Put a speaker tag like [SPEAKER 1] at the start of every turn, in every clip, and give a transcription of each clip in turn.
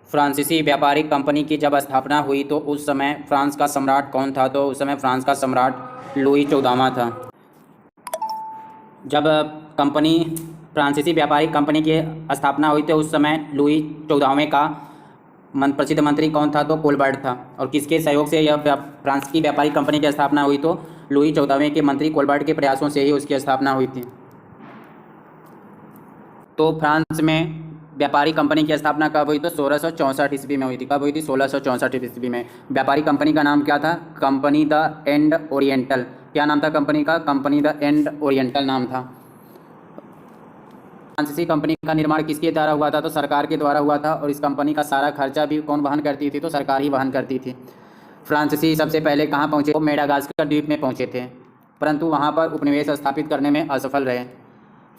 [SPEAKER 1] फ्रांसीसी व्यापारिक कंपनी की जब स्थापना हुई तो उस समय फ्रांस का सम्राट कौन था? तो उस समय फ्रांस का सम्राट लुई 14वां था। जब कंपनी फ्रांसीसी व्यापारिक कंपनी की स्थापना हुई तो उस समय लुई 14वें का प्रसिद्ध मंत्री कौन था? तो कोलबर्ट था। और किसके सहयोग से यह फ्रांस की व्यापारिक कंपनी की स्थापना हुई? तो लुई 14वें के मंत्री कोलबर्ट के प्रयासों से ही उसकी स्थापना हुई थी। तो फ्रांस में व्यापारी कंपनी की स्थापना कब हुई? तो 1664 ईस्वी में हुई थी। कब हुई थी? 1664 ईस्वी में। व्यापारी कंपनी का नाम क्या था? Company the end oriental. क्या नाम था कंपनी का? कंपनी द एंड ओरिएंटल नाम था। फ्रांसीसी कंपनी का निर्माण किसके द्वारा हुआ था? तो सरकार के द्वारा हुआ था। और इस कंपनी का सारा खर्चा भी कौन वहन करती थी? तो सरकार ही वहन करती थी। फ्रांसीसी सबसे पहले कहाँ पहुँचे? वो मेडागास्कर द्वीप में पहुँचे थे, परंतु वहाँ पर उपनिवेश स्थापित करने में असफल रहे।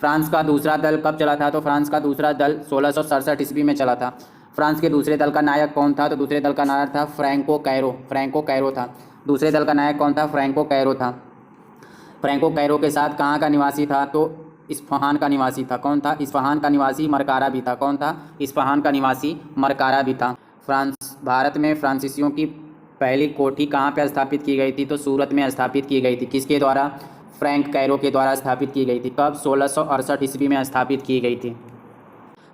[SPEAKER 1] फ्रांस का दूसरा दल कब चला था? तो फ्रांस का दूसरा दल 1667 ईस्वी में चला था। फ्रांस के दूसरे दल का नायक कौन था? तो दूसरे दल का नायक था फ्रैंको कैरो। फ्रैंको कैरो था। दूसरे दल का नायक कौन था? फ्रैंको कैरो था। फ्रैंको कैरो के साथ कहाँ का निवासी था? तो इस्फहान का निवासी था। कौन था? इस्फहान का निवासी मरकारा भी था। कौन था? इस्फहान का निवासी मरकारा भी था। भारत में फ्रांसीसियों की पहली कोठी कहाँ पर स्थापित की गई थी? तो सूरत में स्थापित की गई थी। किसके द्वारा? फ्रैंक कैरो के द्वारा स्थापित की गई थी। कब? 1668 ईस्वी में स्थापित की गई थी।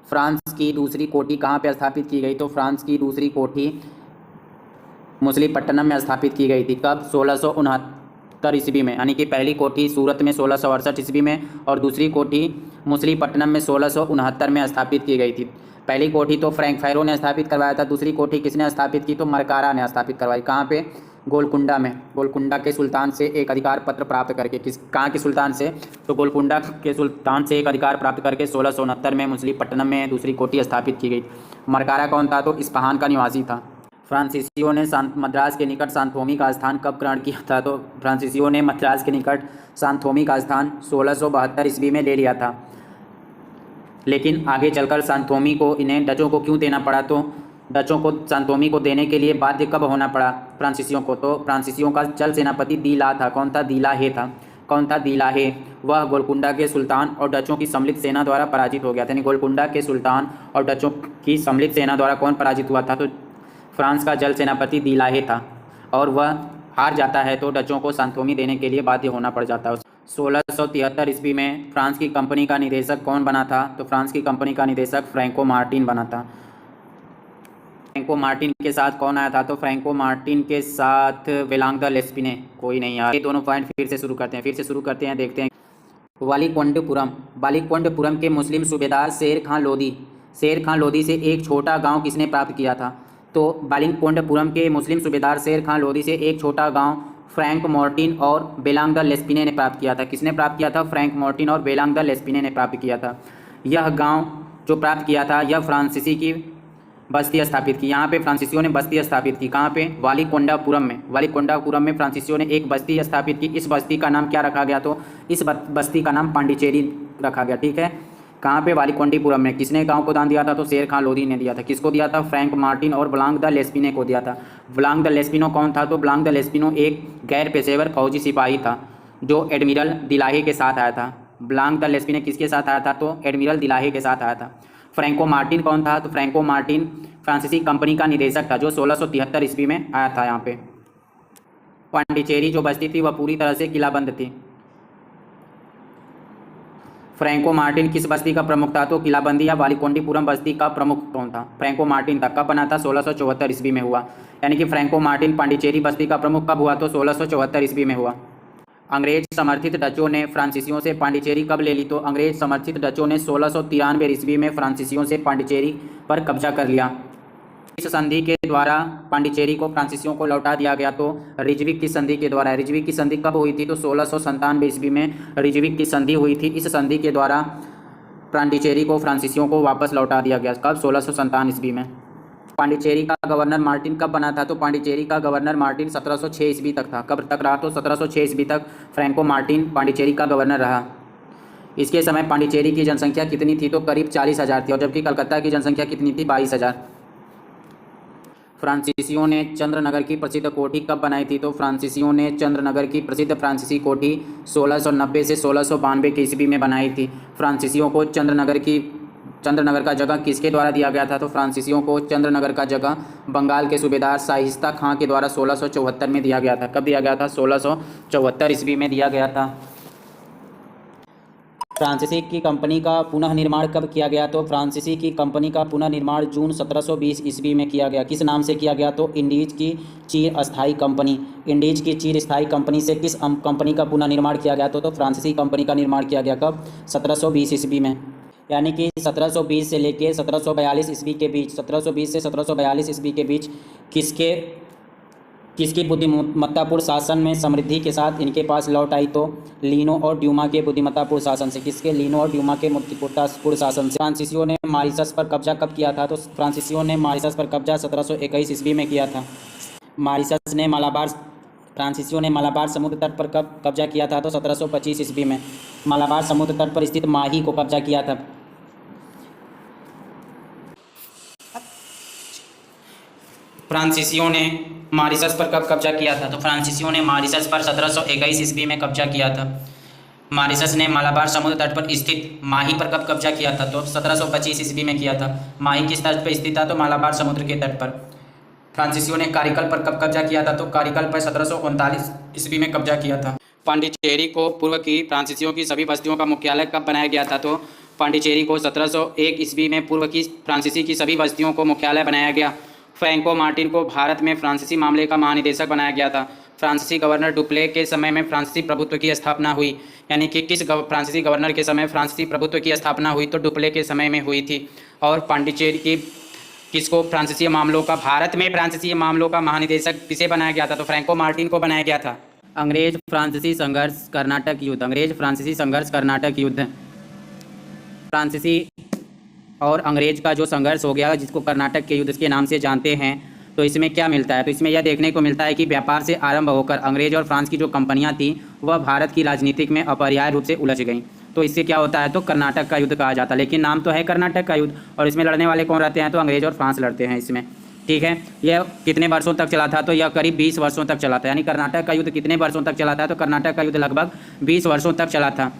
[SPEAKER 1] फ्रांस की दूसरी कोठी कहाँ पर स्थापित की गई? तो फ्रांस की दूसरी कोठी मछलीपट्टनम में स्थापित की गई थी। कब? 1669 ईस्वी में। यानी कि पहली कोठी सूरत में 1668 ईस्वी में और दूसरी कोठी मछलीपट्टनम में 1669 में स्थापित की गई थी। पहली कोठी तो फ्रैंक कैरो ने स्थापित करवाया था। दूसरी कोठी किसने स्थापित की? तो मरकारा ने स्थापित करवाई। कहाँ पे? गोलकुंडा में। गोलकुंडा के सुल्तान से एक अधिकार पत्र प्राप्त करके। कहाँ के सुल्तान से? तो गोलकुंडा के सुल्तान से एक अधिकार प्राप्त करके 1669 में मछलीपट्टनम में दूसरी कोठी स्थापित की गई। मरकारा कौन था? तो इस्फहान का निवासी था। फ्रांसीसियों ने मद्रास के निकट सांथोमी का स्थान कब ग्रहण किया था? तो फ्रांसीसियों ने मद्रास के निकट सांथोमी का स्थान 1672 ईस्वी में ले लिया था। लेकिन आगे चलकर सांथोमी को इन्हें डचों को क्यों देना पड़ा? तो डचों को सांथोमी को देने के लिए बाध्य कब होना पड़ा फ्रांसीसियों को? तो फ्रांसीसियों का चल सेनापति दीला था। कौन था? दीलाहे था। कौन था? दीलाहे। वह गोलकुंडा के सुल्तान और डचों की सम्मिलित सेना द्वारा पराजित हो गया था। यानी गोलकुंडा के सुल्तान और डचों की सम्मिलित सेना द्वारा कौन पराजित हुआ था? तो फ्रांस का जल सेनापति दीलाहे था। और वह हार जाता है तो डचों को सांथोमी देने के लिए बाध्य होना पड़ जाता है। 1673 ईस्वी में फ्रांस की कंपनी का निदेशक कौन बना था? तो फ्रांस की कंपनी का निदेशक फ्रैंको मार्टिन बना था। फ्रैंको मार्टिन के साथ कौन आया था? तो फ्रैंको मार्टिन के साथ वेलांग द लेस्पिने। कोई नहीं यार, ये दोनों पॉइंट फिर से शुरू करते हैं देखते हैं। वालीकोंडपुरम के मुस्लिम सूबेदार शेर खां लोदी से एक छोटा गांव किसने प्राप्त किया था? तो वालीकोंडपुरम के मुस्लिम सूबेदार शेर खां लोदी से एक छोटा गांव फ्रैंक मार्टिन और वेलांग द लेस्पिने ने प्राप्त किया था। किसने प्राप्त किया था? फ्रैंक मार्टिन और वेलांग द लेस्पिने ने प्राप्त किया था। यह गांव जो प्राप्त किया था यह फ्रांसीसी की बस्ती स्थापित की। यहाँ पे फ्रांसीसियों ने बस्ती स्थापित की। कहाँ पे? वालीकोंडापुरम में। वालीकोंडापुरम में फ्रांसीसियों ने एक बस्ती स्थापित की। इस बस्ती का नाम क्या रखा गया? तो इस बस्ती का नाम पांडिचेरी रखा गया। ठीक है। कहाँ पे? वालीकोंडीपुरम में। किसने गांव को दान दिया था? तो शेर खां लोदी ने दिया था। किसको दिया था? फ्रैंक मार्टिन और ब्लांक द लेस्पिने को दिया था। ब्लांक द लेस्पिनो कौन था? तो ब्लांक द लेस्पिनो एक गैर पेशेवर फौजी सिपाही था जो एडमिरल दिलाहे के साथ आया था। ब्लांक द लेस्पिने किसके साथ आया था? तो एडमिरल दिलाहे के साथ आया था। फ्रैंको मार्टिन कौन था? तो फ्रैंको मार्टिन फ्रांसीसी कंपनी का निदेशक था जो 1673 ईस्वी में आया था। यहाँ पे पांडिचेरी जो बस्ती थी वह पूरी तरह से किलाबंद थी। फ्रैंको मार्टिन किस बस्ती का प्रमुख था? तो किलाबंदी या वालीकोंडीपुरम बस्ती का प्रमुख कौन था? फ्रैंको मार्टिन था। कब बना था? 1674 ईस्वी में हुआ। यानी कि फ्रैंको मार्टिन पांडिचेरी बस्ती का प्रमुख कब हुआ? तो 1674 ईस्वी में हुआ। अंग्रेज समर्थित डचों ने फ्रांसीसियों से पांडिचेरी कब ले ली? तो अंग्रेज समर्थित डचों ने 1693 ईस्वी में फ्रांसीसियों से पांडिचेरी पर कब्जा कर लिया। इस संधि के द्वारा पांडिचेरी को फ्रांसीसियों को लौटा दिया गया। तो रिजविक की संधि के द्वारा। रिजविक की संधि कब हुई थी? तो 1697 ईस्वी में रिजविक की संधि हुई थी। इस संधि के द्वारा पांडिचेरी को फ्रांसीसियों को वापस लौटा दिया गया। कब? 1697 ईस्वी में। पांडिचेरी का गवर्नर मार्टिन कब बना था? तो पांडिचेरी का गवर्नर मार्टिन 1706 ईस्वी तक था। कब तक रहा? तो 1706 ईस्वी तक फ्रैंको मार्टिन पांडिचेरी का गवर्नर रहा। इसके समय पांडिचेरी की जनसंख्या कितनी थी? तो करीब 40,000 थी। और जबकि कलकत्ता की जनसंख्या कितनी थी? 22,000। फ्रांसीसियों ने चंद्रनगर की प्रसिद्ध कोठी कब बनाई थी? तो फ्रांसीसियों ने चंद्रनगर की प्रसिद्ध फ्रांसीसी कोठी 1690 से 1692 की ईस्वी में बनाई थी। फ्रांसीसियों को चंद्रनगर की चंद्रनगर का जगह किसके द्वारा दिया गया था? तो फ्रांसीसियों को चंद्रनगर का जगह बंगाल के सूबेदार शाइस्ता खां के द्वारा 1674 में दिया गया था। कब दिया गया था? 1674 ईस्वी में दिया गया था। फ्रांसीसी की कंपनी का पुनः निर्माण कब किया गया? तो फ्रांसीसी की कंपनी का पुनः निर्माण जून 1720 ईस्वी में किया गया। किस नाम से किया गया? तो इंडीज की चीर अस्थायी कंपनी। इंडीज की चीर स्थायी कंपनी से किस कंपनी का पुनः निर्माण किया गया? तो फ्रांसीसी कंपनी का निर्माण किया गया। कब? 1720 ईस्वी में। यानी कि 1720 से लेकर 1742 ईस्वी के बीच, 1720 से 1742 ईस्वी के बीच किसकी बुद्धिमत्तापूर्ण शासन में समृद्धि के साथ इनके पास लौट आई? तो लीनो और ड्यूमा के बुद्धिमत्तापूर्ण शासन से। किसके? लीनो और ड्यूमा के बुद्धिमत्तापूर्ण शासन से। फ्रांसीसियों ने मॉरिशस पर कब्जा कब किया था? तो फ्रांसीसियों ने मॉरिशस पर कब्जा 1721 ईस्वी में किया था। मॉरिशस ने फ्रांसीसियों ने मालाबार समुद्र तट पर कब कब्जा किया था? तो 1725 ईस्वी में। मालाबार समुद्र तट पर स्थित माही को कब्जा किया था। फ्रांसीसियों ने मॉरिशस पर कब कब्जा किया था? तो फ्रांसीसियों ने मॉरिशस पर 1721 ईस्वी में कब्जा किया था। मॉरिशस ने मालाबार समुद्र तट पर स्थित माही पर कब कब्जा किया था? तो 1725 ईस्वी में किया था। माही किस तट पर स्थित था? तो मालाबार समुद्र के तट पर। फ्रांसीसियों ने कारिकल पर कब कब्जा किया था? तो कारिकल पर 1739 ईस्वी में कब्जा किया था। पांडिचेरी को पूर्व की फ्रांसीसियों की सभी बस्तियों का मुख्यालय कब बनाया गया था? तो पांडिचेरी को 1701 ईस्वी में पूर्व की फ्रांसीसी की सभी बस्तियों को मुख्यालय बनाया गया। फ्रैंको मार्टिन को भारत में फ्रांसीसी मामले का महानिदेशक बनाया गया था। फ्रांसीसी गवर्नर डुप्ले के समय में फ्रांसीसी प्रभुत्व की स्थापना हुई। यानी कि किस फ्रांसीसी गवर्नर के समय फ्रांसीसी प्रभुत्व की स्थापना हुई? तो डुप्ले के समय में हुई थी। और पांडिचेरी की किसको भारत में फ्रांसीसी मामलों का महानिदेशक किसे बनाया गया था? तो फ्रैंको मार्टिन को बनाया गया था। अंग्रेज फ्रांसीसी संघर्ष कर्नाटक युद्ध। अंग्रेज फ्रांसीसी संघर्ष कर्नाटक युद्ध। फ्रांसीसी और अंग्रेज का जो संघर्ष हो गया, जिसको कर्नाटक के युद्ध के नाम से जानते हैं, तो इसमें क्या मिलता है? तो इसमें यह देखने को मिलता है कि व्यापार से आरंभ होकर अंग्रेज और फ्रांस की जो कंपनियां थी वह भारत की राजनीतिक में अपरिहार्य रूप से उलझ गईं। तो इससे क्या होता है? तो कर्नाटक का युद्ध कहा जाता है। लेकिन नाम तो है कर्नाटक का युद्ध, और इसमें लड़ने वाले कौन रहते हैं? तो अंग्रेज और फ्रांस लड़ते हैं इसमें। ठीक है, यह कितने वर्षों तक चला था? तो यह करीब 20 वर्षों तक चला था। यानी कर्नाटक का युद्ध कितने वर्षों तक चला था? तो कर्नाटक का युद्ध लगभग 20 वर्षों तक चला था।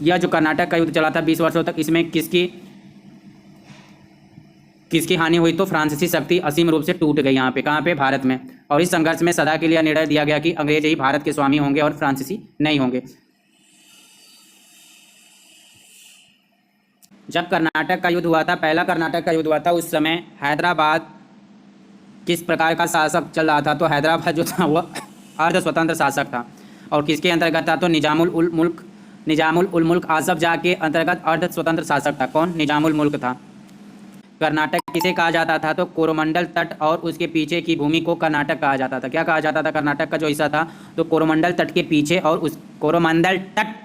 [SPEAKER 1] यह जो कर्नाटक का युद्ध चला था 20 वर्षों तक, इसमें किसकी हानि हुई? तो फ्रांसीसी शक्ति असीम रूप से टूट गई यहाँ पे। कहाँ पे? भारत में। और इस संघर्ष में सदा के लिए निर्णय दिया गया कि अंग्रेज ही भारत के स्वामी होंगे और फ्रांसीसी नहीं होंगे। जब कर्नाटक का युद्ध हुआ था, पहला कर्नाटक का युद्ध हुआ था, उस समय हैदराबाद किस प्रकार का शासक चल रहा था? तो हैदराबाद जो था वह अर्ध स्वतंत्र शासक था। और किसके अंतर्गत था? तो निजामुल उल मुल्क आसफ जाह के अंतर्गत अर्ध स्वतंत्र शासक था। कौन? निजामुल मुल्क था। कर्नाटक किसे कहा जाता था? तो कोरोमंडल तट और उसके पीछे की भूमि को कर्नाटक कहा जाता था। क्या कहा जाता था? कर्नाटक का जो हिस्सा था, तो कोरोमंडल तट के पीछे और उस कोरोमंडल तट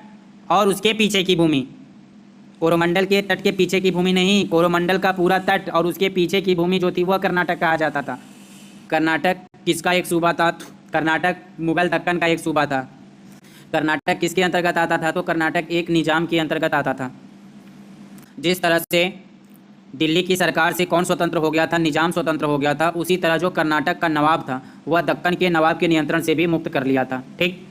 [SPEAKER 1] और उसके पीछे की भूमि, कोरोमंडल के तट के पीछे की भूमि नहीं, कोरोमंडल का पूरा तट और उसके पीछे की भूमि जो थी वह कर्नाटक कहा जाता था। कर्नाटक किसका एक सूबा था? कर्नाटक मुगल दक्कन का एक सूबा था। कर्नाटक किसके अंतर्गत आता था? तो कर्नाटक एक निजाम के अंतर्गत आता था। जिस तरह से दिल्ली की सरकार से कौन स्वतंत्र हो गया था? निजाम स्वतंत्र हो गया था। उसी तरह जो कर्नाटक का नवाब था वह दक्कन के नवाब के नियंत्रण से भी मुक्त कर लिया था। ठीक,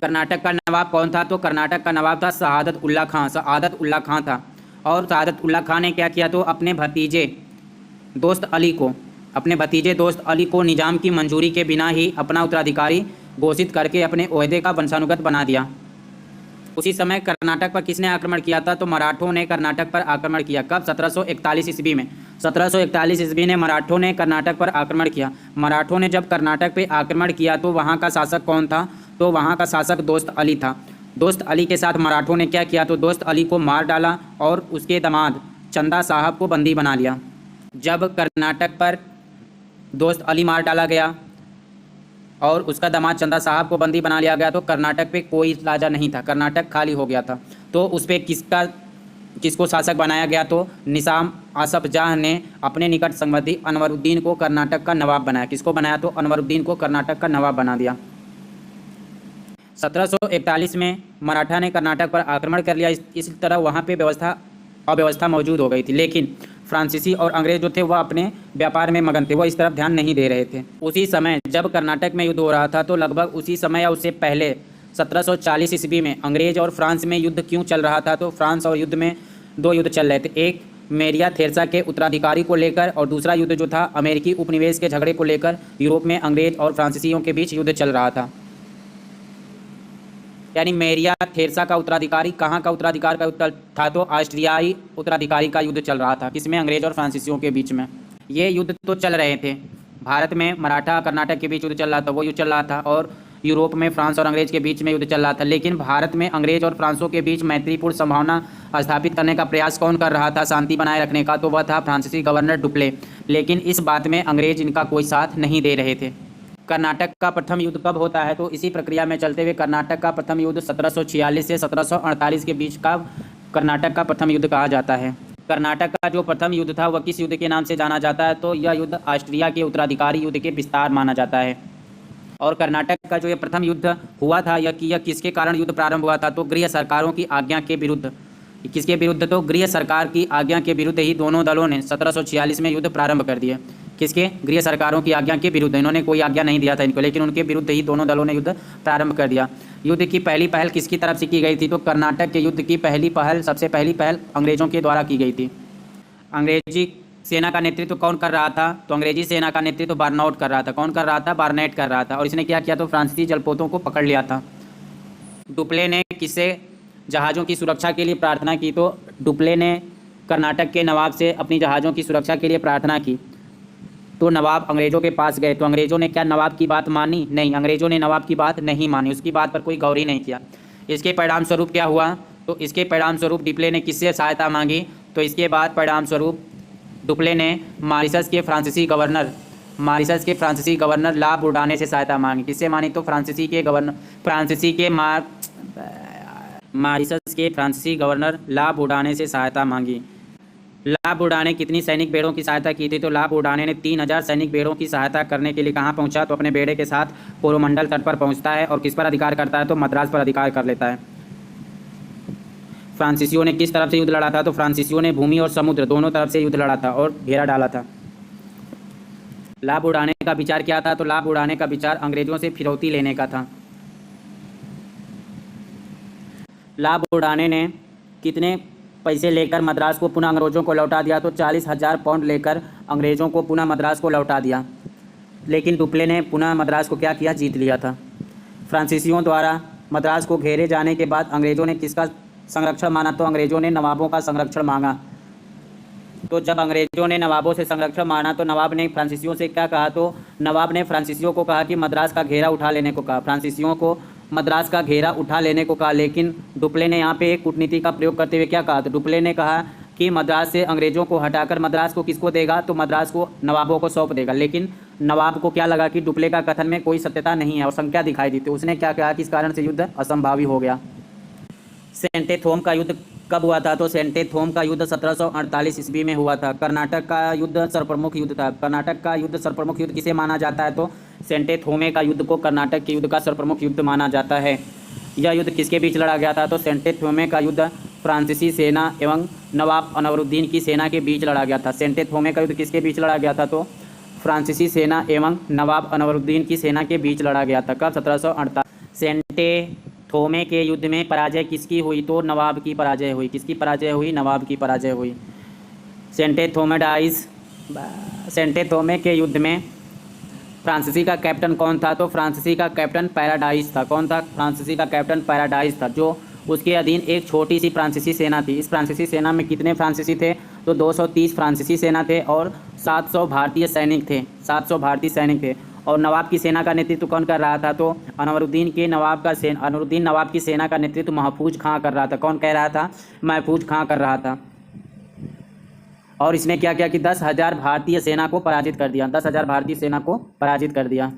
[SPEAKER 1] कर्नाटक का नवाब कौन था? तो कर्नाटक का नवाब था शहादत उल्ला खां। शहादत उल्ला खां था। और शहादत उल्ला खां ने क्या किया? तो अपने भतीजे दोस्त अली को निजाम की मंजूरी के बिना ही अपना उत्तराधिकारी घोषित करके अपने ओहदे का वंशानुगत बना दिया। उसी समय कर्नाटक पर किसने आक्रमण किया था? तो मराठों ने कर्नाटक पर आक्रमण किया। कब? 1741 ईस्वी में। 1741 ईस्वी में मराठों ने कर्नाटक पर आक्रमण किया। मराठों ने जब कर्नाटक पर आक्रमण किया तो वहाँ का शासक कौन था? तो वहाँ का शासक दोस्त अली था। दोस्त अली के साथ मराठों ने क्या किया? तो दोस्त अली को मार डाला और उसके दामाद चंदा साहब को बंदी बना लिया। जब कर्नाटक पर दोस्त अली मार डाला गया और उसका दामाद चंदा साहब को बंदी बना लिया गया तो कर्नाटक पे कोई राजा नहीं था, कर्नाटक खाली हो गया था। तो उस पर किसको शासक बनाया गया? तो निज़ाम आसफ जाह ने अपने निकट संबंधी अनवरुद्दीन को कर्नाटक का नवाब बनाया। किसको बनाया? तो अनवरुद्दीन को कर्नाटक का नवाब बना दिया। 1741 में मराठा ने कर्नाटक पर आक्रमण कर लिया। इस तरह वहाँ पे अव्यवस्था मौजूद हो गई थी। लेकिन फ्रांसीसी और अंग्रेज जो थे वह अपने व्यापार में मगन थे, वह इस तरफ ध्यान नहीं दे रहे थे। उसी समय जब कर्नाटक में युद्ध हो रहा था तो लगभग उसी समय या उससे पहले 1740 ईस्वी में अंग्रेज और फ्रांस में युद्ध क्यों चल रहा था? तो फ्रांस और युद्ध में दो युद्ध चल रहे थे, एक मेरिया थेरसा के उत्तराधिकारी को लेकर और दूसरा युद्ध जो था अमेरिकी उपनिवेश के झगड़े को लेकर यूरोप में अंग्रेज और फ्रांसीसियों के बीच युद्ध चल रहा था। यानी मेरिया थेरसा का उत्तराधिकारी कहाँ का उत्तराधिकार का उत्तर था, तो ऑस्ट्रियाई उत्तराधिकारी का युद्ध चल रहा था, किसमें, अंग्रेज और फ्रांसीसियों के बीच में। ये युद्ध तो चल रहे थे, भारत में मराठा कर्नाटक के बीच युद्ध चल रहा था, वो युद्ध चल रहा था, और यूरोप में फ्रांस और अंग्रेज के बीच में युद्ध चल रहा था। लेकिन भारत में अंग्रेज और फ्रांसों के बीच मैत्रीपूर्ण संभावना स्थापित करने का प्रयास कौन कर रहा था, शांति बनाए रखने का, तो वह था फ्रांसीसी गवर्नर डुप्ले। लेकिन इस बात में अंग्रेज इनका कोई साथ नहीं दे रहे थे। कर्नाटक का प्रथम युद्ध कब होता है, तो इसी प्रक्रिया में चलते हुए कर्नाटक का प्रथम युद्ध 1746 से 1748 के बीच का कर्नाटक का प्रथम युद्ध कहा जाता है। कर्नाटक का जो प्रथम युद्ध था वह किस युद्ध के नाम से जाना जाता है, तो यह युद्ध ऑस्ट्रिया के उत्तराधिकारी युद्ध के विस्तार माना जाता है। और कर्नाटक का जो ये प्रथम युद्ध हुआ था यह किसके कारण युद्ध प्रारंभ हुआ था, तो गृह सरकारों की आज्ञा के विरुद्ध। किसके विरुद्ध, तो गृह सरकार की आज्ञा के विरुद्ध ही दोनों दलों ने 1746 में युद्ध प्रारंभ कर दिए। किसके, गृह सरकारों की आज्ञा के विरुद्ध, इन्होंने कोई आज्ञा नहीं दिया था इनको, लेकिन उनके विरुद्ध ही दोनों दलों ने युद्ध प्रारंभ कर दिया। युद्ध की पहली पहल किसकी तरफ से की गई थी, तो कर्नाटक के युद्ध की सबसे पहली पहल अंग्रेजों के द्वारा की गई थी। अंग्रेजी सेना का नेतृत्व कौन कर रहा था, तो अंग्रेजी सेना का नेतृत्व बार्नौट कर रहा था। कौन कर रहा था, बार्नेट कर रहा था। और इसने क्या किया, तो फ्रांसीसी जलपोतों को पकड़ लिया था। डुप्ले ने किससे जहाज़ों की सुरक्षा के लिए प्रार्थना की, तो डुप्ले ने कर्नाटक के नवाब से अपनी जहाज़ों की सुरक्षा के लिए प्रार्थना की। तो नवाब अंग्रेज़ों के पास गए, तो अंग्रेज़ों ने क्या नवाब की बात मानी, नहीं, अंग्रेज़ों ने नवाब की बात नहीं मानी, उसकी बात पर कोई गौर ही नहीं किया। इसके परिणाम स्वरूप क्या हुआ, तो इसके परिणाम स्वरूप डुप्ले ने किससे सहायता मांगी, तो इसके बाद परिणाम स्वरूप डुप्ले ने मॉरिशस के फ्रांसीसी गवर्नर ला बोर्डाने से सहायता मांगी। किससे मानी, तो मॉरिशस के फ्रांसीसी गवर्नर ला बोर्डाने से सहायता मांगी। ला बोर्डाने कितनी सैनिक बेड़ों की सहायता की थी, तो ला बोर्डाने ने 3000 सैनिक बेड़ों की सहायता करने के लिए कहाँ पहुँचा, तो अपने बेड़े के साथ कोरोमंडल तट पर पहुँचता है और किस पर अधिकार करता है, तो मद्रास पर अधिकार कर लेता है। फ्रांसीसियों ने किस तरफ से युद्ध लड़ा था, तो फ्रांसीसियों ने भूमि और समुद्र दोनों तरफ से युद्ध लड़ा था और घेरा डाला था। ला बोर्डाने का विचार क्या था, तो ला बोर्डाने का विचार अंग्रेजों से फिरौती लेने का था। ला बोर्डाने ने कितने पैसे लेकर मद्रास को पुनः अंग्रेजों को लौटा दिया, तो 40,000 पाउंड लेकर अंग्रेजों को पुनः मद्रास को लौटा दिया। लेकिन डुप्ले ने पुनः मद्रास को क्या किया, जीत लिया था। फ्रांसीसियों द्वारा मद्रास को घेरे जाने के बाद अंग्रेजों ने किसका संरक्षण माना, तो अंग्रेजों ने नवाबों का संरक्षण मांगा। तो जब अंग्रेजों ने नवाबों से संरक्षण माना तो नवाब ने फ्रांसीसियों से क्या कहा, तो नवाब ने फ्रांसीसियों को कहा कि मद्रास का घेरा उठा लेने को कहा, फ्रांसीसियों को मद्रास का घेरा उठा लेने को कहा। लेकिन डुप्ले ने यहाँ पे एक कूटनीति का प्रयोग करते हुए क्या कहा, तो डुप्ले ने कहा कि मद्रास से अंग्रेजों को हटाकर मद्रास को किसको देगा, तो मद्रास को नवाबों को सौंप देगा। लेकिन नवाब को क्या लगा कि डुप्ले का कथन में कोई सत्यता नहीं है और संख्या दिखाई दी, तो उसने क्या कहा कि इस कारण से युद्ध असंभावी हो गया। सेंटेथोम का युद्ध कब हुआ था, तो सेंटेथोम का युद्ध 1748 ईस्वी में हुआ था। कर्नाटक का युद्ध सर्वप्रमुख युद्ध था। कर्नाटक का युद्ध सर्वप्रमुख युद्ध किसे माना जाता है, तो सेंटेथोमे का युद्ध को कर्नाटक के युद्ध का सर्वप्रमुख युद्ध माना जाता है। यह युद्ध किसके बीच लड़ा गया था, तो सेंटेथोमे का युद्ध फ्रांसीसी सेना एवं नवाब अनवरुद्दीन की सेना के बीच लड़ा गया था। सेंटेथोमे का युद्ध किसके बीच लड़ा गया था, तो फ्रांसीसी सेना एवं नवाब अनवरुद्दीन की सेना के बीच लड़ा गया था। कब, 1748। सेंटेथोमे के युद्ध में पराजय किसकी हुई, तो नवाब की पराजय हुई। किसकी पराजय हुई, नवाब की पराजय हुई। सेंटेथोमे के युद्ध में फ्रांसीसी का कैप्टन कौन था, तो फ्रांसीसी का कैप्टन पैराडाइज था। कौन था, फ्रांसीसी का कैप्टन पैराडाइज था, जो उसके अधीन एक छोटी सी फ्रांसीसी सेना थी। इस फ्रांसीसी सेना में कितने फ्रांसीसी थे, तो 230 फ्रांसीसी सेना थे और 700 भारतीय सैनिक थे। 700 भारतीय सैनिक थे। और नवाब की सेना का नेतृत्व कौन कर रहा था, तो अनवरुद्दीन नवाब की सेना का नेतृत्व महफूज खां कर रहा था। कौन कह रहा था, महफूज खां कर रहा था। और इसने क्या किया कि 10,000 भारतीय सेना को पराजित कर दिया। 10,000 भारतीय सेना को पराजित कर दिया।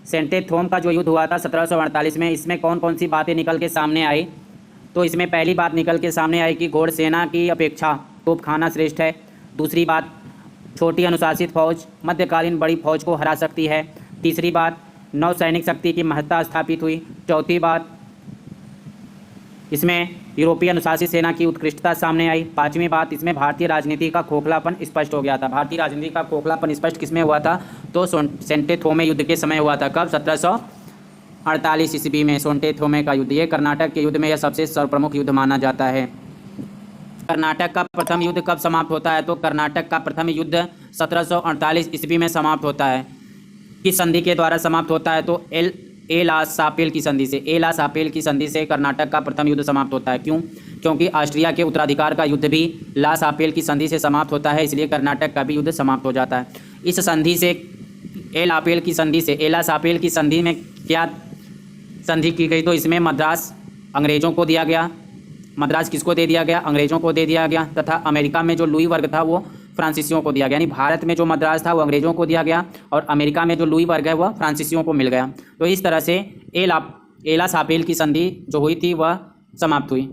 [SPEAKER 1] सेंटेथोम का जो युद्ध हुआ था 1748 में, इसमें कौन कौन सी बातें निकल के सामने आई, तो इसमें पहली बात निकल के सामने आई कि घोड़ सेना की अपेक्षा तोपखाना श्रेष्ठ है। दूसरी बात, छोटी अनुशासित फौज मध्यकालीन बड़ी फौज को हरा सकती है। तीसरी बात, नौसैनिक शक्ति की महत्ता स्थापित हुई। चौथी बात, इसमें यूरोपीय अनुशासित सेना की उत्कृष्टता सामने आई। पांचवी बात, इसमें भारतीय राजनीति का खोखलापन स्पष्ट हो गया था। भारतीय राजनीति का खोखलापन स्पष्ट किसमें हुआ था, तो सेंटेथोमे युद्ध के समय हुआ था। कब, 1748 ईस्वी में सेंटेथोमे का युद्ध। ये कर्नाटक के युद्ध में यह सबसे सर्वप्रमुख युद्ध माना जाता है। कर्नाटक का प्रथम युद्ध कब समाप्त होता है? तो कर्नाटक का प्रथम युद्ध 1748 ईस्वी में समाप्त होता है। किस संधि के द्वारा समाप्त होता है? तो ला सापेल की संधि से। ला सापेल की संधि से कर्नाटक का प्रथम युद्ध समाप्त होता है। क्यों? क्योंकि ऑस्ट्रिया के उत्तराधिकार का युद्ध भी ला सापेल की संधि से समाप्त होता है, इसलिए कर्नाटक का भी युद्ध समाप्त हो जाता है। इस संधि से एलापेल की संधि से एला सापेल की संधि में क्या संधि की गई? तो इसमें मद्रास अंग्रेज़ों को दिया गया। मद्रास किसको दे दिया गया? अंग्रेज़ों को दे दिया गया। तथा अमेरिका में जो लुई वर्ग था वो फ्रांसीसियों को दिया गया। यानी भारत में जो मद्रास था वो अंग्रेज़ों को दिया गया और अमेरिका में जो लुई वर्ग है वह फ्रांसीसियों को मिल गया। तो इस तरह से एला सापेल की संधि जो हुई थी वह समाप्त हुई।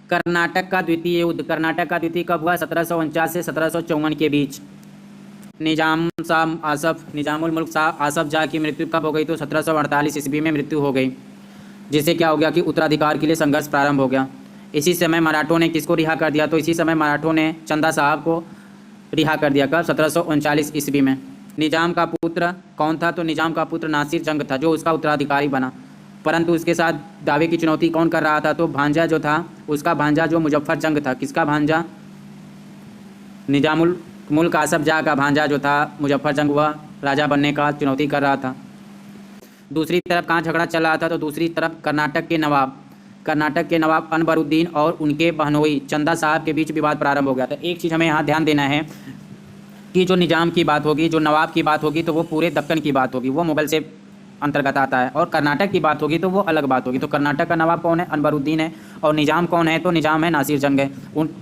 [SPEAKER 1] कर्नाटक का द्वितीय युद्ध। कर्नाटक का द्वितीय कब हुआ? 1749 से 1754 के बीच। निजामुल मुल्क शाह आसफ जाह की मृत्यु कब हो गई? तो 1748 ईस्वी में मृत्यु हो गई, जिससे क्या हो गया कि उत्तराधिकार के लिए संघर्ष प्रारंभ हो गया। इसी समय मराठों ने किसको रिहा कर दिया? तो इसी समय मराठों ने चंदा साहब को रिहा कर दिया। कब? 1739 ईस्वी में। निजाम का पुत्र कौन था? तो निजाम का पुत्र नासिर जंग था, जो उसका उत्तराधिकारी बना। परंतु उसके साथ दावे की चुनौती कौन कर रहा था? तो भांजा जो था, उसका भांजा जो मुजफ्फर जंग था। किसका भांजा? निजामुल मुल्क आसफ जाह का भांजा जो था मुजफ्फर जंग, वह राजा बनने का चुनौती कर रहा था। दूसरी तरफ कहाँ झगड़ा चल रहा था? तो दूसरी तरफ कर्नाटक के नवाब अनवरुद्दीन और उनके बहनोई चंदा साहब के बीच विवाद प्रारंभ हो गया था। एक चीज़ हमें यहाँ ध्यान देना है कि जो निजाम की बात होगी, जो नवाब की बात होगी, तो वो पूरे दक्कन की बात होगी, वो मुगल से अंतर्गत आता है। और कर्नाटक की बात होगी तो वो अलग बात होगी। तो कर्नाटक का नवाब कौन है? अनवरुद्दीन है। और निजाम कौन है? तो निजाम है नासिर जंग है।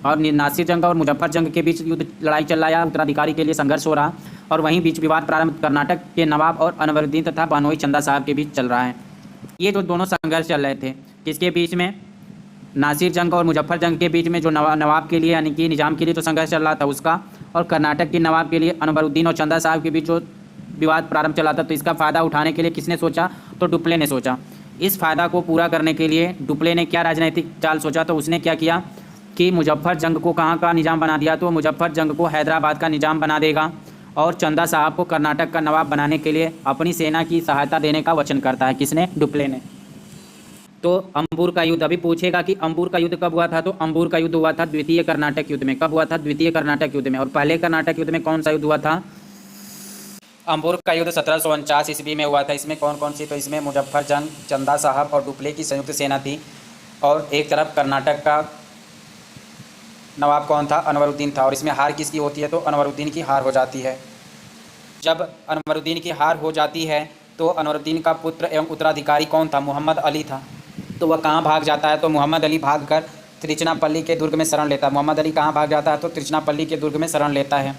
[SPEAKER 1] और नासिर जंग और मुजफ्फर जंग के बीच युद्ध लड़ाई चल रहा है, उत्तराधिकारी के लिए संघर्ष हो रहा, और वहीं बीच विवाद प्रारंभ कर्नाटक के नवाब और अनवरुद्दीन तथा बहनोई चंदा साहब के बीच चल रहा है। ये जो दोनों संघर्ष चल रहे थे, किसके बीच में? नासिर जंग और मुजफ्फर जंग के बीच में। जो नवाब के लिए यानी कि निजाम के लिए जो संघर्ष चल रहा था उसका, और कर्नाटक के नवाब के लिए अनवरुद्दीन और चंदा साहब के बीच जो विवाद प्रारंभ चला था। तो इसका फ़ायदा उठाने के लिए किसने सोचा? तो डुप्ले ने सोचा। इस फ़ायदा को पूरा करने के लिए डुप्ले ने क्या राजनीतिक चाल सोचा? तो उसने क्या किया कि मुजफ्फर जंग को कहाँ का निजाम बना दिया? तो मुजफ्फर जंग को हैदराबाद का निजाम बना देगा, और चंदा साहब को कर्नाटक का नवाब बनाने के लिए अपनी सेना की सहायता देने का वचन करता है। किसने? डुप्ले ने। तो अंबूर का युद्ध, अभी पूछेगा कि अंबूर का युद्ध कब हुआ था? तो अंबूर का युद्ध हुआ था द्वितीय कर्नाटक युद्ध में। कब हुआ था? द्वितीय कर्नाटक युद्ध में। और पहले कर्नाटक युद्ध में कौन सा युद्ध हुआ था? अंबूर का युद्ध 1749 ईस्वी में हुआ था। इसमें कौन कौन सी? तो इसमें मुजफ्फर जंग, चंदा साहब और डुप्ले की संयुक्त सेना थी, और एक तरफ कर्नाटक का नवाब कौन था? अनवरुद्दीन था। और इसमें हार किसकी होती है? तो अनवरुद्दीन की हार हो जाती है। जब अनवरुद्दीन की हार हो जाती है तो अनवरुद्दीन का पुत्र एवं उत्तराधिकारी कौन था? मोहम्मद अली था। तो वह कहाँ भाग जाता है? तो मोहम्मद अली भागकर त्रिचनापल्ली के दुर्ग में शरण लेता है। मोहम्मद अली कहाँ भाग जाता है? तो त्रिचनापल्ली के दुर्ग में शरण लेता है।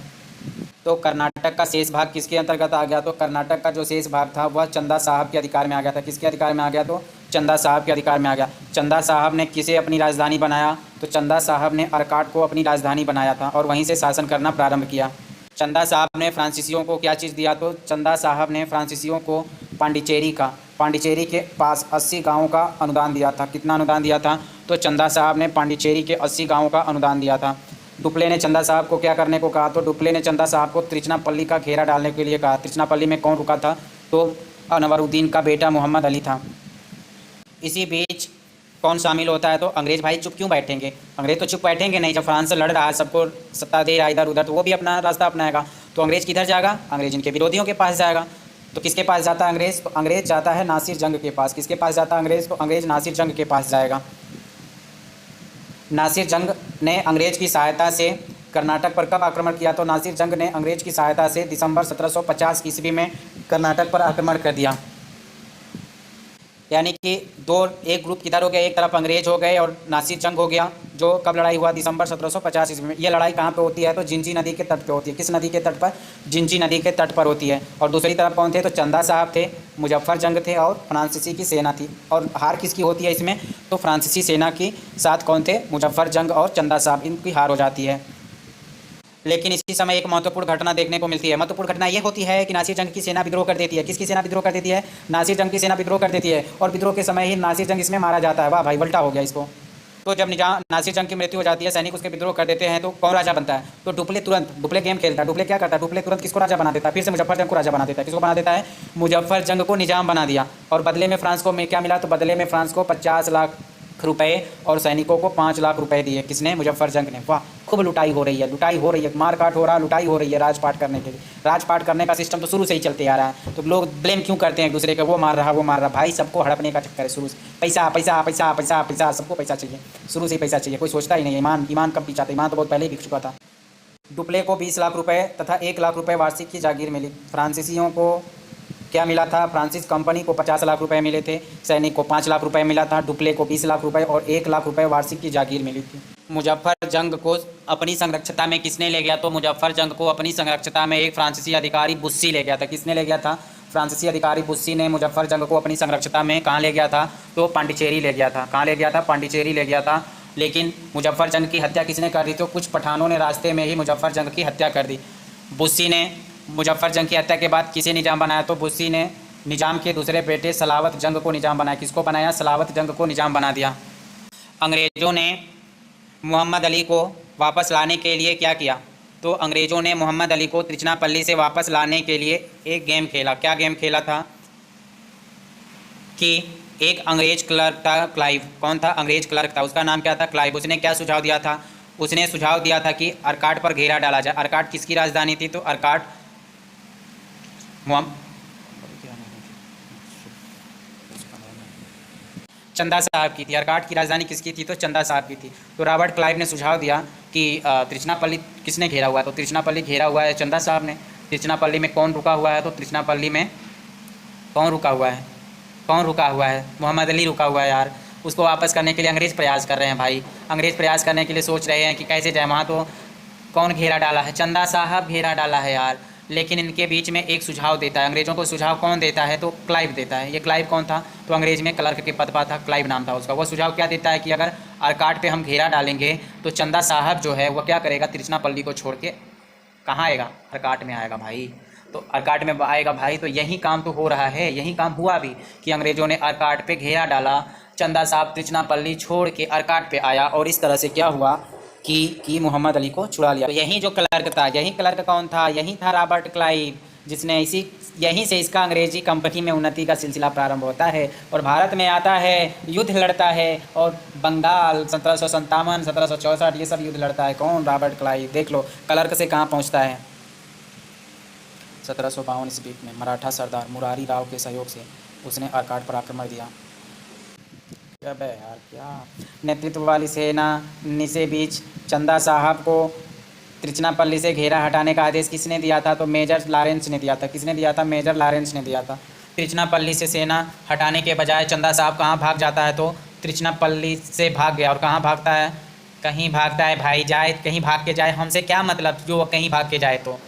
[SPEAKER 1] तो कर्नाटक का शेष भाग किसके अंतर्गत आ गया? तो कर्नाटक का जो शेष भाग था वह चंदा साहब के अधिकार में आ गया था। किसके अधिकार में आ गया? तो चंदा साहब के अधिकार में आ गया। चंदा साहब ने किसे अपनी राजधानी बनाया? तो चंदा साहब ने अरकाट को अपनी राजधानी बनाया था और वहीं से शासन करना प्रारंभ किया। चंदा साहब ने फ्रांसीसियों को क्या चीज़ दिया? तो चंदा साहब ने फ्रांसीसियों को पांडिचेरी के पास 80 गाँवों का अनुदान दिया था। कितना अनुदान दिया था? तो चंदा साहब ने पांडिचेरी के 80 गाँवों का अनुदान दिया था। डुप्ले ने चंदा साहब को क्या करने को कहा? तो डुप्ले ने चंदा साहब को त्रिचनापल्ली का घेरा डालने के लिए कहा। त्रिचनापल्ली में कौन रुका था? तो अनवरुद्दीन का बेटा मोहम्मद अली था। इसी बीच कौन शामिल होता है? तो अंग्रेज़ भाई चुप क्यों बैठेंगे? अंग्रेज़ तो चुप बैठेंगे नहीं। जब फ्रांस से लड़ रहा है, सबको सत्ता दे रहा है इधर उधर, तो वो भी अपना रास्ता अपनाएगा। तो अंग्रेज़ किधर जाएगा? अंग्रेज़ इनके विरोधियों के पास जाएगा। तो किसके पास जाता है अंग्रेज़? तो अंग्रेज़ जाता है नासिर जंग के पास। किसके पास जाता है अंग्रेज़? तो अंग्रेज़ नासिर जंग के पास जाएगा। नासिर जंग ने अंग्रेज़ की सहायता से कर्नाटक पर कब आक्रमण किया? तो नासिर जंग ने अंग्रेज़ की सहायता से दिसंबर 1750 ईस्वी में कर्नाटक पर आक्रमण कर दिया। यानी कि एक ग्रुप किधर हो गया? एक तरफ अंग्रेज़ हो गए और नासिर जंग हो गया। जो कब लड़ाई हुआ? दिसंबर 1750 ईस्वी में। ये लड़ाई कहाँ पे होती है? तो जिंजी नदी के तट पे होती है। किस नदी के तट पर? जिंजी नदी के तट पर होती है। और दूसरी तरफ कौन थे? तो चंदा साहब थे, मुजफ्फर जंग थे और फ्रांसीसी की सेना थी। और हार किसकी होती है इसमें? तो फ्रांसीसी सेना के साथ कौन थे? मुजफ्फर जंग और चंदा साहब, इनकी हार हो जाती है। लेकिन इसी समय एक महत्वपूर्ण घटना देखने को मिलती है। महत्वपूर्ण घटना ये होती है कि नासिर जंग की सेना विद्रोह कर देती है। किसकी सेना विद्रोह कर देती है? नासिर जंग की सेना विद्रोह कर देती है, और विद्रोह के समय ही नासिर जंग इसमें मारा जाता है। वाह भाई, उल्टा हो गया इसको। तो जब नासिर जंग की मृत्यु हो जाती है, सैनिक उसके विद्रोह कर देते हैं, तो कौन राजा बनता है? तो डुप्ले गेम खेलता है। डुप्ले क्या करता है? डुप्ले तुरंत किसको राजा बना देता है? फिर से मुजफ्फर जंग को राजा बना देता है। किसको बना देता है? मुजफ्फर जंग को निजाम बना दिया। और बदले में फ्रांस को क्या मिला? तो बदले में फ्रांस को 50 लाख रुपए और सैनिकों को 5 लाख रुपए दिए। किसने? मुजफ्फर जंग ने। वाह, खूब लुटाई हो रही है, लुटाई हो रही है, मारकाट हो रहा है, लुटाई हो रही है राजपाट करने के लिए। राजपाट करने का सिस्टम तो शुरू से ही चलते आ रहा है, तो लोग ब्लेम क्यों करते हैं एक दूसरे का, वो मार रहा वो मार रहा। भाई सबको हड़पने का चक्कर है शुरू से। पैसा पैसा पैसा पैसा पैसा, सबको पैसा चाहिए, शुरू से ही पैसा चाहिए, कोई सोचता ही नहीं। ईमान ईमान कब पीछा था? ईमान तो बहुत पहले ही बिक चुका था। डुप्ले को 20 लाख रुपए तथा 1 लाख रुपए वार्षिक की जागीर मिली। फ्रांसीसियों को क्या मिला था? फ्रांसिस कंपनी को 50 लाख रुपए मिले थे, सैनिक को 5 लाख रुपए मिला था, डुप्ले को 20 लाख रुपए और 1 लाख रुपए वार्षिक की जागीर मिली थी। मुजफ्फर जंग को अपनी संरक्षता में किसने ले गया? तो मुजफ्फर जंग को अपनी संरक्षता में एक फ्रांसीसी अधिकारी बुस्सी ले गया था। किसने ले गया था? फ्रांसीसी अधिकारी बुस्सी ने मुजफ्फर जंग को अपनी संरक्षता में कहाँ ले गया था? तो पांडिचेरी ले गया था। कहाँ ले गया था? पांडिचेरी ले गया था। लेकिन मुजफ्फर जंग की हत्या किसने कर दी? तो कुछ पठानों ने रास्ते में ही मुजफ्फर जंग की हत्या कर दी। बुस्सी ने मुजफ्फर जंग की हत्या के बाद किसे निजाम बनाया? तो बुस्सी ने निजाम के दूसरे बेटे सलावत जंग को निजाम बनाया। किसको बनाया? सलावत जंग को निजाम बना दिया। अंग्रेज़ों ने मोहम्मद अली को वापस लाने के लिए क्या किया? तो अंग्रेज़ों ने मोहम्मद अली को त्रिचनापल्ली से वापस लाने के लिए एक गेम खेला। क्या गेम खेला था? कि एक अंग्रेज़ क्लर्क था, क्लाइव। कौन था? अंग्रेज़ क्लर्क था, उसका नाम क्या था? क्लाइव। उसने क्या सुझाव दिया था? उसने सुझाव दिया था कि अर्काट पर घेरा डाला जाए। अर्काट किसकी राजधानी थी? तो अर्काट चंदा साहब की थी। अर्काट की राजधानी किसकी थी? तो चंदा साहब की थी। तो रॉबर्ट क्लाइव ने सुझाव दिया कि त्रिचनापल्ली किसने घेरा हुआ है? तो त्रिचनापल्ली घेरा हुआ है चंदा साहब ने। त्रिचनापल्ली में कौन रुका हुआ है? तो त्रिचनापल्ली में कौन रुका हुआ है? कौन रुका हुआ है? मोहम्मद अली रुका हुआ है यार। उसको वापस करने के लिए अंग्रेज़ प्रयास कर रहे हैं भाई। अंग्रेज़ प्रयास करने के लिए सोच रहे हैं कि कैसे जाए वहाँ। तो कौन घेरा डाला है? चंदा साहब घेरा डाला है यार। लेकिन इनके बीच में एक सुझाव देता है, अंग्रेज़ों को सुझाव कौन देता है? तो क्लाइव देता है। ये क्लाइव कौन था? तो अंग्रेज़ में क्लर्क के पद पर था, क्लाइव नाम था उसका। वो सुझाव क्या देता है कि अगर अर्काट पे हम घेरा डालेंगे तो चंदा साहब जो है वो क्या करेगा? त्रिचनापल्ली को छोड़ के कहाँ आएगा? अर्काट में आएगा भाई। तो अर्काट में आएगा भाई। तो यही काम तो हो रहा है, यही काम हुआ भी कि अंग्रेज़ों ने अर्काट पे घेरा डाला, चंदा साहब त्रिचनापल्ली छोड़ के अर्काट पे आया और इस तरह से क्या हुआ कि मोहम्मद अली को छुड़ा लिया। तो यही जो क्लर्क था, यही क्लर्क कौन था? यही था रॉबर्ट क्लाइव, जिसने यहीं से इसका अंग्रेजी कंपनी में उन्नति का सिलसिला प्रारंभ होता है और भारत में आता है, युद्ध लड़ता है और बंगाल 1757, 1764 ये सब युद्ध लड़ता है। कौन? Robert Clive. देख लो क्लर्क से कहाँ पहुँचता है। 1752 ईस्वी में मराठा सरदार मुरारी राव के सहयोग से उसने अर्काट पर आक्रमण दिया। अब यार क्या नेतृत्व वाली सेना निसे बीच चंदा साहब को त्रिचनापल्ली से घेरा हटाने का आदेश किसने दिया था? तो मेजर लॉरेंस ने दिया था। किसने दिया था? मेजर लॉरेंस ने दिया था। त्रिचनापल्ली से सेना हटाने के बजाय चंदा साहब कहाँ भाग जाता है? तो त्रिचनापल्ली से भाग गया। और कहाँ भागता है? कहीं भागता है भाई, जाए कहीं भाग के जाए, हमसे क्या मतलब जो वो कहीं भाग के जाए। तो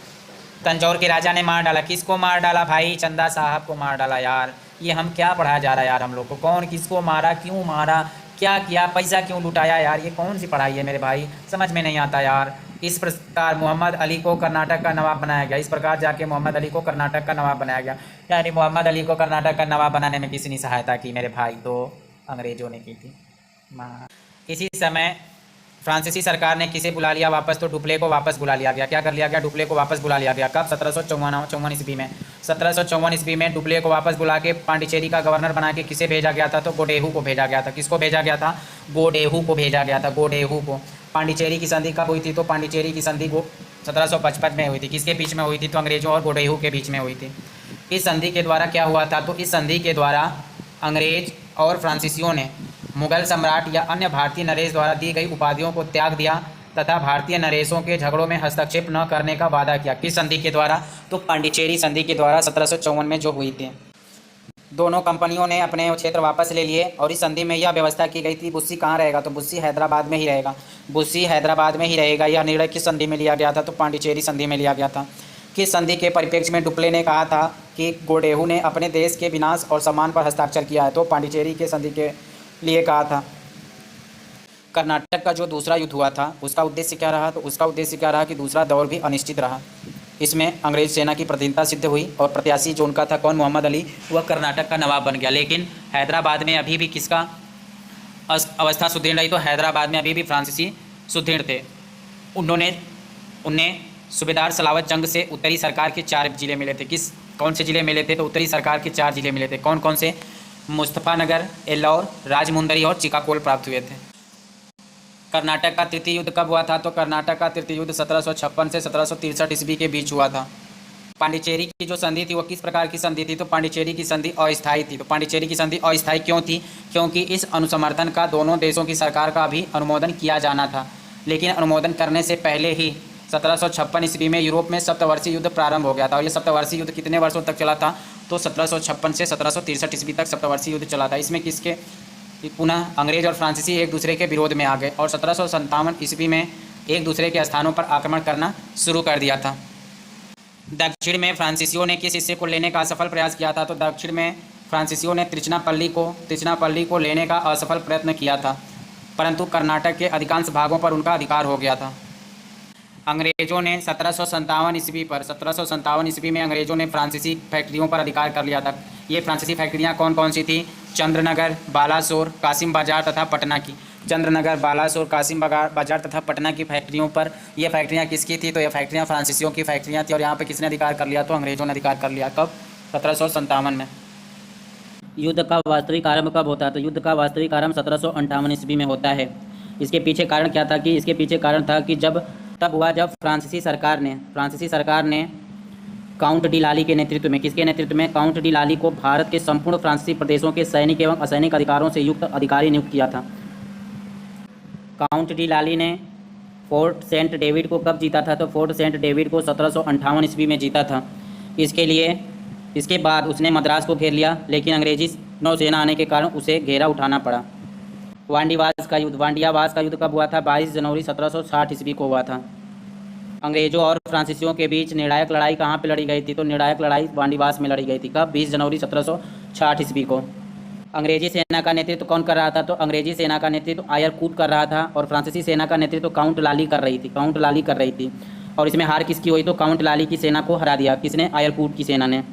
[SPEAKER 1] तंजौर के राजा ने मार डाला। किसको मार डाला भाई? चंदा साहब को मार डाला यार। ये हम क्या पढ़ाया जा रहा है यार हम लोग को? कौन किसको मारा, क्यों मारा, क्या किया, पैसा क्यों लुटाया यार? ये कौन सी पढ़ाई है मेरे भाई? समझ में नहीं आता यार। इस प्रकार मोहम्मद अली को कर्नाटक का नवाब बनाया गया। इस प्रकार जाके मोहम्मद अली को कर्नाटक का नवाब बनाया गया। यानी मोहम्मद अली को कर्नाटक का नवाब बनाने में किसी ने सहायता की मेरे भाई? तो अंग्रेज़ों ने की थी। इसी समय फ्रांसीसी सरकार ने किसे बुला लिया वापस? तो डुप्ले को वापस बुला लिया गया। क्या कर लिया गया? डुप्ले को वापस बुला लिया गया। कब? 1754 ईस्वी में। 1754 ईस्वी में डुप्ले को वापस बुला के पांडिचेरी का गवर्नर बना के किसे भेजा गया था? तो गोडेहू को भेजा गया था। किसको भेजा गया था? गोडेहू को भेजा गया था। गोडेहू को। पांडिचेरी की संधि कब हुई थी? तो पांडिचेरी की संधि 1755 में हुई थी। किसके बीच में हुई थी? तो अंग्रेज़ों और गोडेहू के बीच में हुई थी। इस संधि के द्वारा क्या हुआ था? तो इस संधि के द्वारा अंग्रेज और फ्रांसीसियों ने मुगल सम्राट या अन्य भारतीय नरेश द्वारा दी गई उपाधियों को त्याग दिया तथा भारतीय नरेशों के झगड़ों में हस्तक्षेप न करने का वादा किया। किस संधि के द्वारा? तो पांडिचेरी संधि के द्वारा 1754 में जो हुई थी। दोनों कंपनियों ने अपने क्षेत्र वापस ले लिए और इस संधि में यह व्यवस्था की गई थी बुस्सी कहाँ रहेगा? तो बुस्सी हैदराबाद में ही रहेगा। बुस्सी हैदराबाद में ही रहेगा। यह निर्णय किस संधि में लिया गया था? तो पांडिचेरी संधि में लिया गया था। किस संधि के परिप्रेक्ष्य में डुप्ले ने कहा था कि गोडेहू ने अपने देश के विनाश और सम्मान पर हस्ताक्षर किया है? तो पांडिचेरी के संधि के लिए कहा था। कर्नाटक का जो दूसरा युद्ध हुआ था उसका उद्देश्य क्या रहा? तो उसका उद्देश्य क्या रहा कि दूसरा दौर भी अनिश्चित रहा। इसमें अंग्रेज सेना की प्रतिनिधिता सिद्ध हुई और प्रत्याशी जो उनका था कौन? मोहम्मद अली, वह कर्नाटक का नवाब बन गया। लेकिन हैदराबाद में अभी भी किसका अवस्था सुदृढ़ रही? तो हैदराबाद में अभी भी फ्रांसीसी सुदृढ़ थे। उन्हें सूबेदार सलावत जंग से उत्तरी सरकार के 4 जिले मिले थे। कौन से जिले मिले थे? तो उत्तरी सरकार के 4 जिले मिले थे। कौन कौन से? मुस्तफ़ानगर, एल्लौर, राजमुंदरी और चिकाकोल प्राप्त हुए थे। कर्नाटक का तृतीय युद्ध कब हुआ था? तो कर्नाटक का तृतीय युद्ध 1756 से 1763 ईस्वी के बीच हुआ था। पांडिचेरी की जो संधि थी वो किस प्रकार की संधि थी? तो पांडिचेरी की संधि अस्थायी थी। तो पांडिचेरी की संधि अस्थायी क्यों थी? क्योंकि इस अनुसमर्थन का दोनों देशों की सरकार का भी अनुमोदन किया जाना था, लेकिन अनुमोदन करने से पहले ही 1756 ईस्वी में यूरोप में सप्तवर्षीय युद्ध प्रारंभ हो गया था। और ये सप्तवर्षीय युद्ध कितने वर्षों तक चला था? तो 1756 से 1763 ईस्वी तक सप्तवर्षीय युद्ध चला था। इसमें किसके पुनः अंग्रेज और फ्रांसीसी एक दूसरे के विरोध में आ गए और 1757 ईस्वी में एक दूसरे के स्थानों पर आक्रमण करना शुरू कर दिया था। दक्षिण में फ्रांसीसियों ने किस हिस्से को लेने का असफल प्रयास किया था? तो दक्षिण में फ्रांसीसियों ने त्रिचनापल्ली को लेने का असफल प्रयत्न किया था, परंतु कर्नाटक के अधिकांश भागों पर उनका अधिकार हो गया था। अंग्रेजों ने 1757 ईस्वी में अंग्रेजों ने फ्रांसीसी फैक्ट्रियों पर अधिकार कर लिया था। ये फ्रांसीसी फैक्ट्रियाँ कौन कौन सी थी? चंद्रनगर, बालासोर, कासिम बाजार तथा पटना की। चंद्रनगर, बालासोर, कासिम बाजार तथा पटना की फैक्ट्रियों पर, ये फैक्ट्रियाँ किसकी थी? तो ये फैक्ट्रियाँ फ्रांसीसियों की फैक्ट्रियाँ थी। और यहाँ पे किसने अधिकार कर लिया? तो अंग्रेजों ने अधिकार कर लिया। कब? 1757 में। युद्ध का वास्तविक आरंभ कब होता है? तो युद्ध का वास्तविक आरंभ 1758 ईस्वी में होता है। इसके पीछे कारण क्या था? कि इसके पीछे कारण था कि जब फ्रांसीसी सरकार ने काउंट डी लाली के नेतृत्व में, किसके नेतृत्व में? काउंट डी लाली को भारत के संपूर्ण फ्रांसीसी प्रदेशों के सैनिक एवं असैनिक अधिकारों से युक्त अधिकारी नियुक्त किया था। काउंट डी लाली ने फोर्ट सेंट डेविड को कब जीता था? तो फोर्ट सेंट डेविड को 1758 ईस्वी में जीता था। इसके बाद उसने मद्रास को घेर लिया, लेकिन अंग्रेजी नौसेना आने के कारण उसे घेरा उठाना पड़ा। वांडीवास का युद्ध कब हुआ था? 22 जनवरी 1760 ईस्वी को हुआ था। अंग्रेजों और फ्रांसीसियों के बीच निर्णायक लड़ाई कहाँ पे लड़ी गई थी? तो निर्णायक लड़ाई वांडीवास में लड़ी गई थी। कब? 20 जनवरी 1760 ईस्वी को। अंग्रेजी सेना का नेतृत्व कौन कर रहा था? तो अंग्रेजी सेना का नेतृत्व आयर कूट कर रहा था और फ्रांसीसी सेना का नेतृत्व काउंट लाली कर रही थी। और इसमें हार किसकी हुई? तो काउंट लाली की सेना को हरा दिया। किसने? आयर कूट की सेना ने।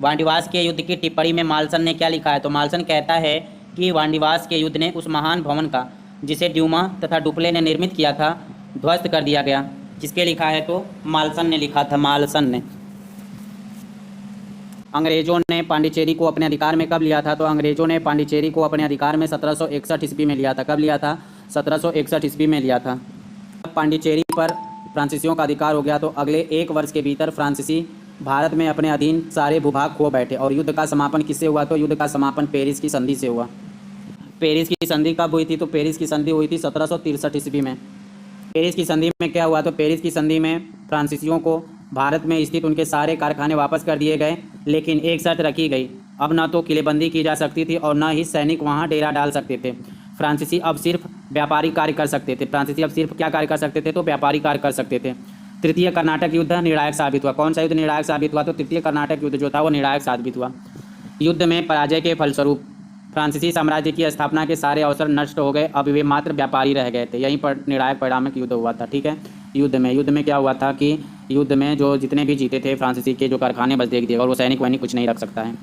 [SPEAKER 1] वांडीवास के युद्ध की टिप्पणी में माल्सन ने क्या लिखा है? तो माल्सन कहता है कि वांडीवास के युद्ध ने उस महान भवन का, जिसे ड्यूमा तथा डुप्ले ने निर्मित किया था, ध्वस्त कर दिया गया। किसके लिखा है? तो माल्सन ने लिखा था, माल्सन ने। अंग्रेजों ने पांडिचेरी को अपने अधिकार में कब लिया था? तो अंग्रेजों ने पांडिचेरी को अपने अधिकार में 1761 ईस्वी में लिया था। कब लिया था? 1761 ईस्वी में लिया था। जब पांडिचेरी पर फ्रांसीसियों का अधिकार हो गया तो अगले 1 वर्ष के भीतर फ्रांसीसी भारत में अपने अधीन सारे भूभाग खो बैठे। और युद्ध का समापन किससे हुआ? तो युद्ध का समापन पेरिस की संधि से हुआ। पेरिस की संधि कब हुई थी? तो पेरिस की संधि हुई थी 1763 ईस्वी में। पेरिस की संधि में क्या हुआ? तो पेरिस की संधि में फ्रांसीसियों को भारत में स्थित उनके सारे कारखाने वापस कर दिए गए, लेकिन एक शर्त रखी गई। अब न तो किलेबंदी की जा सकती थी और न ही सैनिक वहां डेरा डाल सकते थे। फ्रांसीसी अब सिर्फ व्यापारिक कार्य कर सकते थे। फ्रांसीसी अब सिर्फ क्या कार्य कर सकते थे? तो व्यापारिक कार्य कर सकते थे। तृतीय कर्नाटक युद्ध निर्णायक साबित हुआ। कौन सा युद्ध निर्णायक साबित हुआ? तो तृतीय कर्नाटक युद्ध जो था वो निर्णायक साबित हुआ। युद्ध में पराजय के फलस्वरूप फ्रांसीसी साम्राज्य की स्थापना के सारे अवसर नष्ट हो गए। अब वे मात्र व्यापारी रह गए थे। यहीं पर निर्णायक परिणामक युद्ध हुआ था। ठीक है। युद्ध में क्या हुआ था कि युद्ध में जो जितने भी जीते थे फ्रांसीसी के जो कारखाने बस देख दिए और वो सैनिक वैनिक कुछ नहीं रख सकता है।